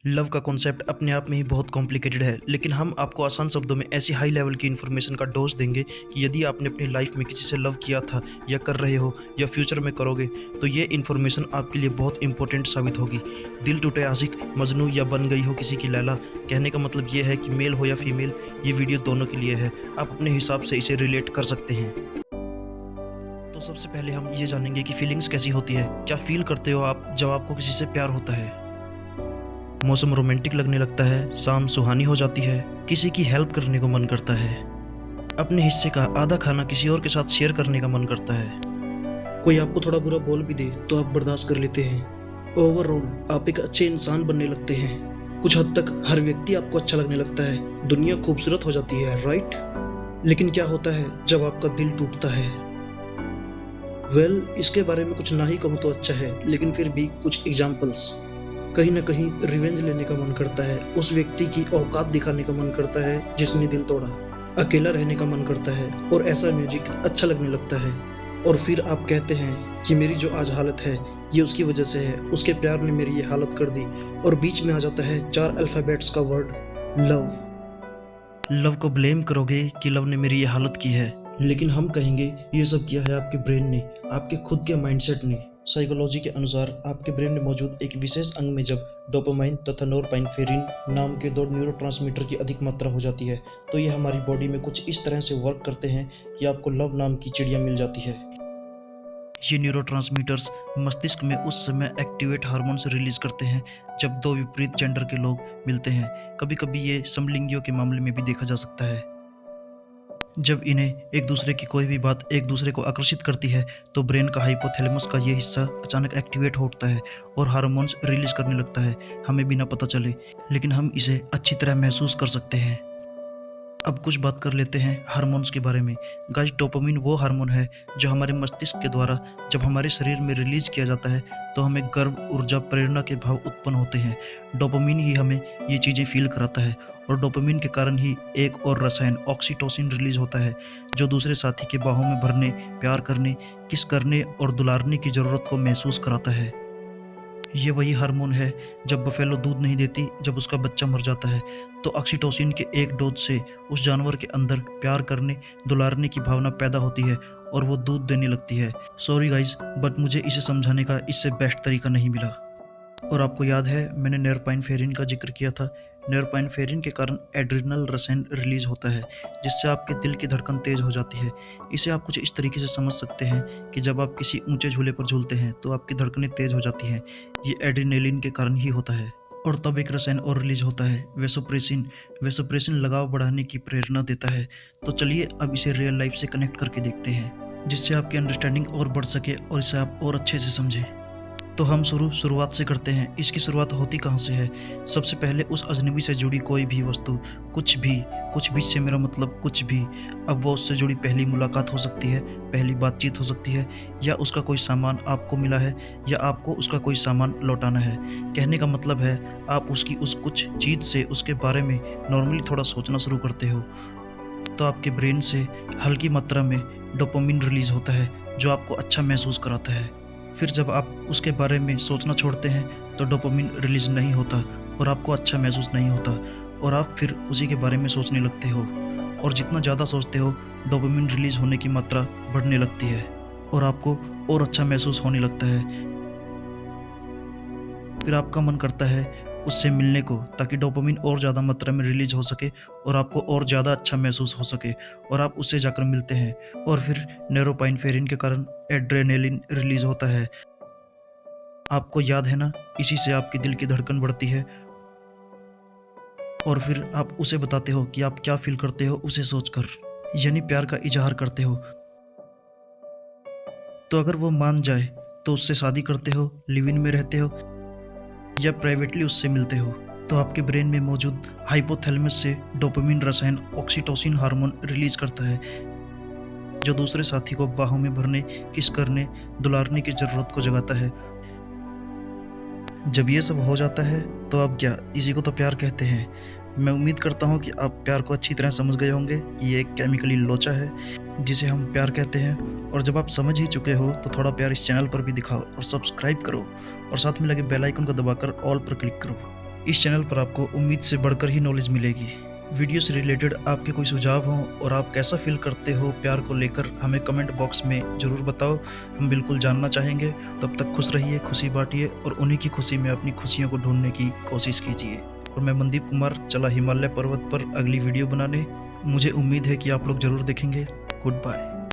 Love का concept अपने आप में ही बहुत कॉम्प्लिकेटेड है, लेकिन हम आपको आसान शब्दों में ऐसी हाई लेवल की इन्फॉर्मेशन का डोज देंगे कि यदि आपने अपनी लाइफ में किसी से लव किया था या कर रहे हो या फ्यूचर में करोगे तो ये इन्फॉर्मेशन आपके लिए बहुत इंपॉर्टेंट साबित होगी। दिल टूटे आशिक, मजनू या बन गई हो किसी की लैला, कहने का मतलब ये है कि मेल हो या फीमेल, ये वीडियो दोनों के लिए है। आप अपने हिसाब से इसे रिलेट कर सकते हैं। तो सबसे पहले हम ये जानेंगे कि फीलिंग्स कैसी होती है। क्या फील करते हो आप जब आपको किसी से प्यार होता है? मौसम रोमांटिक लगने लगता है, शाम सुहानी हो जाती है, किसी की हेल्प करने को मन करता है, अपने हिस्से का आधा खाना किसी और के साथ शेयर करने का मन करता है, कोई आपको थोड़ा बुरा बोल भी दे तो आप बर्दाश्त कर लेते हैं। ओवरऑल आप एक अच्छे इंसान बनने लगते हैं। कुछ हद तक हर व्यक्ति आपको अच्छा लगने लगता है, दुनिया खूबसूरत हो जाती है, राइट? लेकिन क्या होता है जब आपका दिल टूटता है? इसके बारे में कुछ ना ही कहूँ तो अच्छा है, लेकिन फिर भी कुछ एग्जाम्पल्स। कहीं ना कहीं रिवेंज लेने का मन करता है, उस व्यक्ति की औकात दिखाने का मन करता है जिसने दिल तोड़ा, अकेला रहने का मन करता है और ऐसा म्यूजिक अच्छा लगने लगता है। और फिर आप कहते हैं कि मेरी जो आज हालत है ये उसकी वजह से है, उसके प्यार ने मेरी ये हालत कर दी। और बीच में आ जाता है 4 अल्फाबेट्स का वर्ड, लव। लव को ब्लेम करोगे कि लव ने मेरी ये हालत की है, लेकिन हम कहेंगे ये सब किया है आपके ब्रेन ने, आपके खुद के माइंडसेट ने। साइकोलॉजी के अनुसार आपके ब्रेन में मौजूद एक विशेष अंग में जब डोपामाइन तथा नोरपाइनफ्रेरिन नाम के 2 न्यूरोट्रांसमीटर की अधिक मात्रा हो जाती है तो ये हमारी बॉडी में कुछ इस तरह से वर्क करते हैं कि आपको लव नाम की चिड़िया मिल जाती है। ये न्यूरोट्रांसमीटर्स मस्तिष्क में उस समय एक्टिवेट हार्मोन्स रिलीज करते हैं जब 2 विपरीत जेंडर के लोग मिलते हैं। कभी कभी ये समलिंगियों के मामले में भी देखा जा सकता है। जब इन्हें एक दूसरे की कोई भी बात एक दूसरे को आकर्षित करती है तो ब्रेन का हाइपोथैलेमस का ये हिस्सा अचानक एक्टिवेट हो उठता है और हार्मोन्स रिलीज करने लगता है, हमें बिना पता चले, लेकिन हम इसे अच्छी तरह महसूस कर सकते हैं। अब कुछ बात कर लेते हैं हार्मोन्स के बारे में। गाइस, डोपामिन वो हार्मोन है जो हमारे मस्तिष्क के द्वारा जब हमारे शरीर में रिलीज किया जाता है तो हमें गर्व, ऊर्जा, प्रेरणा के भाव उत्पन्न होते हैं। डोपामिन ही हमें ये चीज़ें फील कराता है और डोपामिन के कारण ही एक और रसायन ऑक्सीटोसिन रिलीज होता है जो दूसरे साथी के बाहों में भरने, प्यार करने, किस करने और दुलारने की ज़रूरत को महसूस कराता है। ये वही हार्मोन है जब बफेलो दूध नहीं देती, जब उसका बच्चा मर जाता है तो ऑक्सीटोसिन के एक डोज से उस जानवर के अंदर प्यार करने, दुलारने की भावना पैदा होती है और वो दूध देने लगती है। सॉरी गाइज, बट मुझे इसे समझाने का इससे बेस्ट तरीका नहीं मिला। और आपको याद है मैंने नोरपाइनफ्रेरिन का जिक्र किया था। नोरपाइनफ्रेरिन के कारण एड्रिनल रसायन रिलीज होता है जिससे आपके दिल की धड़कन तेज हो जाती है। इसे आप कुछ इस तरीके से समझ सकते हैं कि जब आप किसी ऊंचे झूले पर झूलते हैं तो आपकी धड़कनें तेज हो जाती हैं। ये एड्रिनेलिन के कारण ही होता है। और तब एक रसायन और रिलीज होता है, वेसोप्रेसिन। वेसोप्रेसिन लगाव बढ़ाने की प्रेरणा देता है। तो चलिए अब इसे रियल लाइफ से कनेक्ट करके देखते हैं जिससे आपकी अंडरस्टैंडिंग और बढ़ सके और इसे आप और अच्छे से समझें। तो हम शुरुआत से करते हैं। इसकी शुरुआत होती कहाँ से है? सबसे पहले उस अजनबी से जुड़ी कोई भी वस्तु, कुछ भी से मेरा मतलब कुछ भी। अब वो उससे जुड़ी पहली मुलाकात हो सकती है, पहली बातचीत हो सकती है, या उसका कोई सामान आपको मिला है, या आपको उसका कोई सामान लौटाना है। कहने का मतलब है आप उसकी उस कुछ चीज़ से उसके बारे में नॉर्मली थोड़ा सोचना शुरू करते हो तो आपके ब्रेन से हल्की मात्रा में डोपामिन रिलीज होता है जो आपको अच्छा महसूस कराता है। फिर जब आप उसके बारे में सोचना छोड़ते हैं तो डोपामिन रिलीज नहीं होता और आपको अच्छा महसूस नहीं होता और आप फिर उसी के बारे में सोचने लगते हो। और जितना ज़्यादा सोचते हो डोपामिन रिलीज होने की मात्रा बढ़ने लगती है और आपको और अच्छा महसूस होने लगता है। फिर आपका मन करता है उससे मिलने को ताकि डोपामिन और ज़्यादा मात्रा में रिलीज हो सके और आपको और ज़्यादा अच्छा महसूस हो सके और आप उससे जाकर मिलते हैं। और फिर नोरपाइनफ्रेरिन के कारण एड्रेनालिन रिलीज होता है। आपको याद है ना, इसी से आपकी दिल की धड़कन बढ़ती है और फिर आप उसे बताते हो कि आप क्या फील करते हो उसे सोचकर, यानी प्यार का इजहार करते हो। तो अगर वो मान जाए तो उससे शादी करते हो, लिव इन में रहते हो या प्राइवेटली उससे मिलते हो। तो आपके ब्रेन में मौजूद हाइपोथैलेमस से डोपामिन रसायन ऑक्सीटोसिन हार्मोन रिलीज करता है जो दूसरे साथी को बाहों में भरने, किस करने, दुलारने की जरूरत को जगाता है। जब ये सब हो जाता है तो अब क्या, इसी को तो प्यार कहते हैं। मैं उम्मीद करता हूँ कि आप प्यार को अच्छी तरह समझ गए होंगे कि ये एक केमिकली लोचा है जिसे हम प्यार कहते हैं। और जब आप समझ ही चुके हो तो थोड़ा प्यार इस चैनल पर भी दिखाओ और सब्सक्राइब करो और साथ में लगे बेल आइकन को दबाकर ऑल पर क्लिक करो। इस चैनल पर आपको उम्मीद से बढ़कर ही नॉलेज मिलेगी। वीडियो से रिलेटेड आपके कोई सुझाव हों और आप कैसा फील करते हो प्यार को लेकर, हमें कमेंट बॉक्स में ज़रूर बताओ, हम बिल्कुल जानना चाहेंगे। तब तक खुश रहिए, खुशी बांटिए और उन्हीं की खुशी में अपनी खुशियों को ढूंढने की कोशिश कीजिए। और मैं मनदीप कुमार चला हिमालय पर्वत पर अगली वीडियो बनाने। मुझे उम्मीद है कि आप लोग ज़रूर देखेंगे। Good bye.